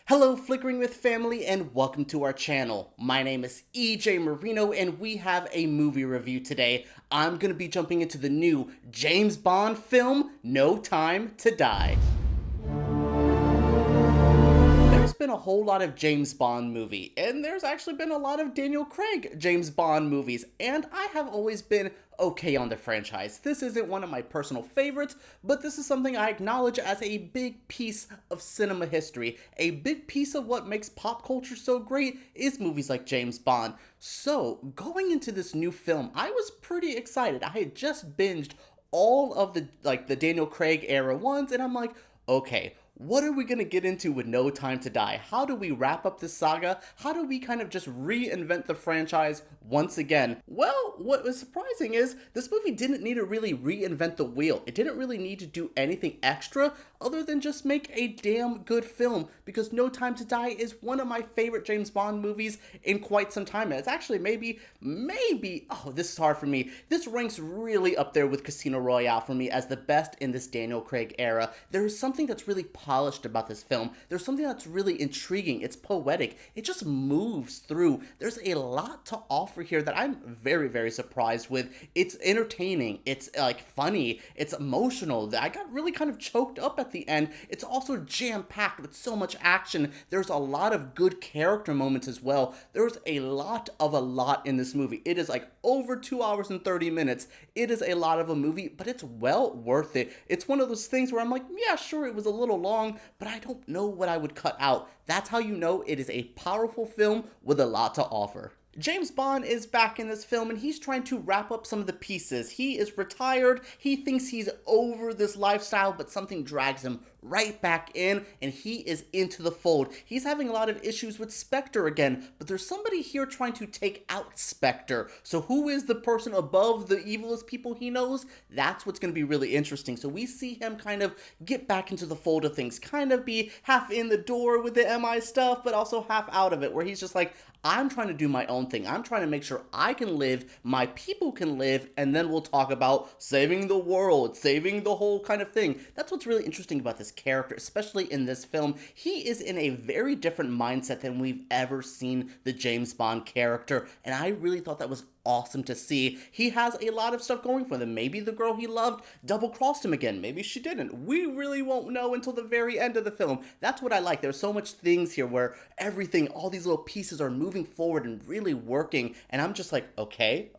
Hello Flickering Myth family and welcome to our channel. My name is EJ Marino and we have a movie review today. I'm going to be jumping into the new James Bond film, No Time to Die. There's been a whole lot of James Bond movie, and there's actually been a lot of Daniel Craig James Bond movies, and I have always been okay on the franchise. This isn't one of my personal favorites, but this is something I acknowledge as a big piece of cinema history. A big piece of what makes pop culture so great is movies like James Bond. So, going into this new film, I was pretty excited. I had just binged all of the Daniel Craig era ones, and I'm like, okay, what are we going to get into with No Time to Die? How do we wrap up this saga? How do we kind of just reinvent the franchise once again? Well, what was surprising is this movie didn't need to really reinvent the wheel. It didn't really need to do anything extra other than just make a damn good film, because No Time to Die is one of my favorite James Bond movies in quite some time. And it's actually maybe, oh, this is hard for me. This ranks really up there with Casino Royale for me as the best in this Daniel Craig era. There is something that's really polished about this film. There's something that's really intriguing. It's poetic. It just moves through. There's a lot to offer here that I'm very, very surprised with. It's entertaining. It's funny. It's emotional. I got really kind of choked up at the end. It's also jam-packed with so much action. There's a lot of good character moments as well. There's a lot in this movie. It is like over 2 hours and 30 minutes. It is a lot of a movie, but it's well worth it. It's one of those things where I'm like, yeah, sure, it was a little long, but I don't know what I would cut out. That's how you know it is a powerful film with a lot to offer. James Bond is back in this film and he's trying to wrap up some of the pieces. He is retired, he thinks he's over this lifestyle, but something drags him right back in and he is into the fold. He's having a lot of issues with Spectre again, but there's somebody here trying to take out Spectre. So who is the person above the evilest people he knows? That's what's going to be really interesting. So we see him kind of get back into the fold of things, kind of be half in the door with the MI stuff, but also half out of it, where he's just like, I'm trying to do my own thing. I'm trying to make sure I can live, my people can live, and then we'll talk about saving the world, saving the whole kind of thing. That's what's really interesting about this character, especially in this film. He is in a very different mindset than we've ever seen the James Bond character, and I really thought that was awesome to see. He has a lot of stuff going for them. Maybe the girl he loved double-crossed him again. Maybe she didn't. We really won't know until the very end of the film. That's what I like. There's so much things here where everything, all these little pieces are moving forward and really working, and I'm just like, okay.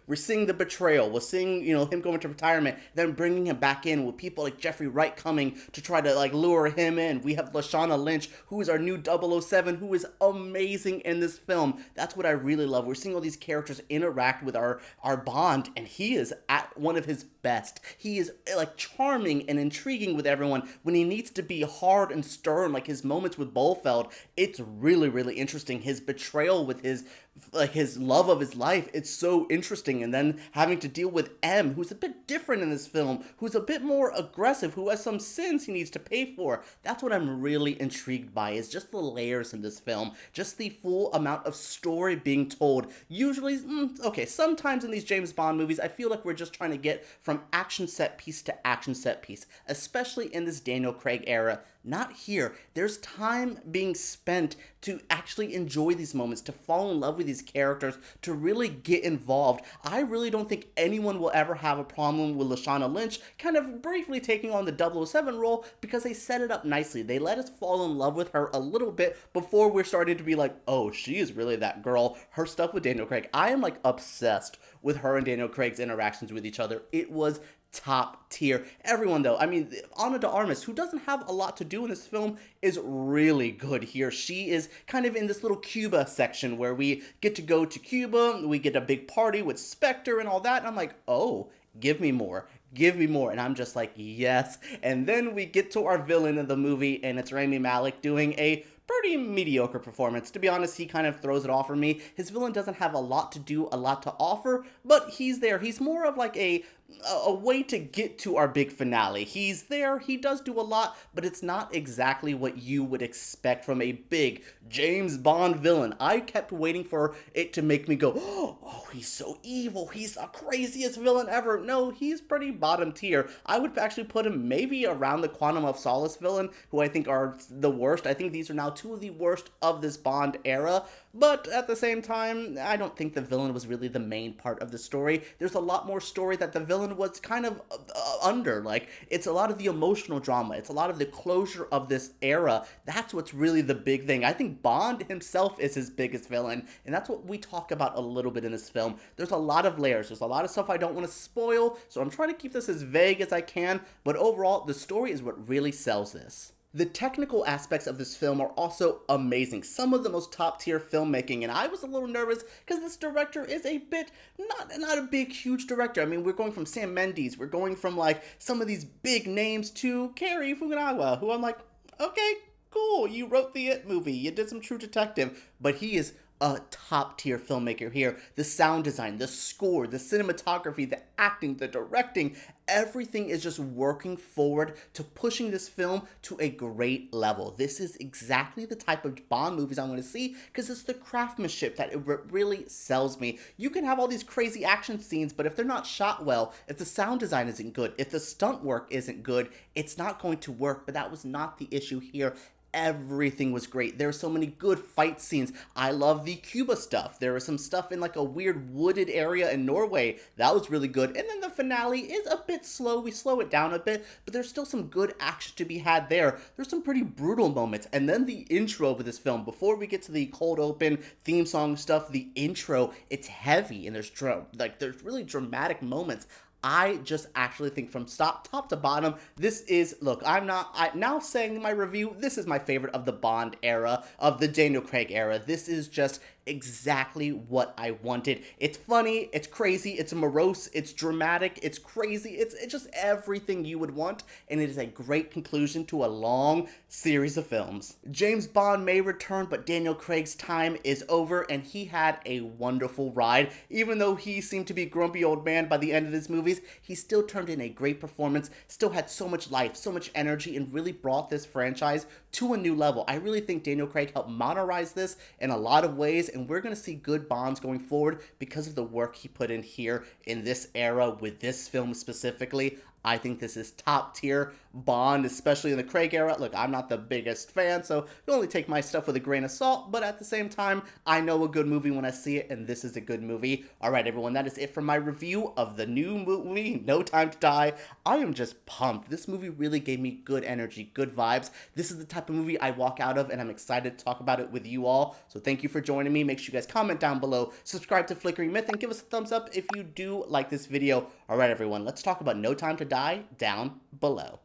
We're seeing the betrayal. We're seeing, him going to retirement, then bringing him back in with people like Jeffrey Wright coming to try to, lure him in. We have Lashana Lynch, who is our new 007, who is amazing in this film. That's what I really love. We're seeing all these characters interact with our Bond, and he is at one of his best. He is charming and intriguing with everyone when he needs to be hard and stern, like his moments with Blofeld. It's really, really interesting. His betrayal with his love of his life, it's so interesting. And then having to deal with M, who's a bit different in this film, who's a bit more aggressive, who has some sins he needs to pay for. That's what I'm really intrigued by, is just the layers in this film, just the full amount of story being told. Usually, sometimes in these James Bond movies, I feel like we're just trying to get from action set piece to action set piece, especially in this Daniel Craig era. Not here. There's time being spent to actually enjoy these moments, to fall in love with these characters, to really get involved. I really don't think anyone will ever have a problem with Lashana Lynch kind of briefly taking on the 007 role, because they set it up nicely. They let us fall in love with her a little bit before we're starting to be like, oh, she is really that girl. Her stuff with Daniel Craig. I am obsessed with her and Daniel Craig's interactions with each other. It was top tier. Everyone though, Ana de Armas, who doesn't have a lot to do in this film, is really good here. She is kind of in this little Cuba section where we get to go to Cuba, we get a big party with Spectre and all that, and I'm like, oh, give me more. And I'm just like, yes. And then we get to our villain of the movie, and it's Rami Malek doing a pretty mediocre performance. To be honest, he kind of throws it off for me. His villain doesn't have a lot to do, a lot to offer, but he's there. He's more of a way to get to our big finale. He's there, he does do a lot, but it's not exactly what you would expect from a big James Bond villain. I kept waiting for it to make me go, oh, he's so evil, he's the craziest villain ever. No, he's pretty bottom tier. I would actually put him maybe around the Quantum of Solace villain, who I think are the worst. I think these are now two of the worst of this Bond era, but at the same time, I don't think the villain was really the main part of the story. There's a lot more story that the villain was kind of under. Like, it's a lot of the emotional drama. It's a lot of the closure of this era. That's what's really the big thing. I think Bond himself is his biggest villain, and that's what we talk about a little bit in this film. There's a lot of layers. There's a lot of stuff I don't want to spoil, so I'm trying to keep this as vague as I can, but overall, the story is what really sells this. The technical aspects of this film are also amazing. Some of the most top-tier filmmaking, and I was a little nervous because this director is a bit, not a big, huge director. I mean, we're going from Sam Mendes, we're going from, like, some of these big names to Cary Fukunaga, who I'm like, okay, cool, you wrote the It movie, you did some True Detective, but he is a top-tier filmmaker here. The sound design, the score, the cinematography, the acting, the directing, everything is just working forward to pushing this film to a great level. This is exactly the type of Bond movies I want to see because it's the craftsmanship that it really sells me. You can have all these crazy action scenes, but if they're not shot well, if the sound design isn't good, if the stunt work isn't good, it's not going to work. But that was not the issue here. Everything was great. There were so many good fight scenes. I love the Cuba stuff. There was some stuff in like a weird wooded area in Norway. That was really good. And then the finale is a bit slow. We slow it down a bit, but there's still some good action to be had there. There's some pretty brutal moments. And then the intro of this film, before we get to the cold open theme song stuff, the intro, it's heavy and there's really dramatic moments. I just actually think from top to bottom, this is, look, now saying in my review, this is my favorite of the Bond era, of the Daniel Craig era. This is just exactly what I wanted. It's funny, it's crazy, it's morose, it's dramatic, it's crazy, it's just everything you would want, and it is a great conclusion to a long series of films. James Bond may return, but Daniel Craig's time is over, and he had a wonderful ride. Even though he seemed to be a grumpy old man by the end of his movies, he still turned in a great performance, still had so much life, so much energy, and really brought this franchise to a new level. I really think Daniel Craig helped modernize this in a lot of ways, and we're going to see good Bonds going forward because of the work he put in here in this era with this film specifically. I think this is top tier Bond, especially in the Craig era. Look, I'm not the biggest fan, so you only take my stuff with a grain of salt, but at the same time, I know a good movie when I see it, and this is a good movie. Alright everyone, that is it for my review of the new movie, No Time to Die. I am just pumped. This movie really gave me good energy, good vibes. This is the type of movie I walk out of, and I'm excited to talk about it with you all. So thank you for joining me. Make sure you guys comment down below, subscribe to Flickering Myth, and give us a thumbs up if you do like this video. Alright everyone, let's talk about No Time to Die down below.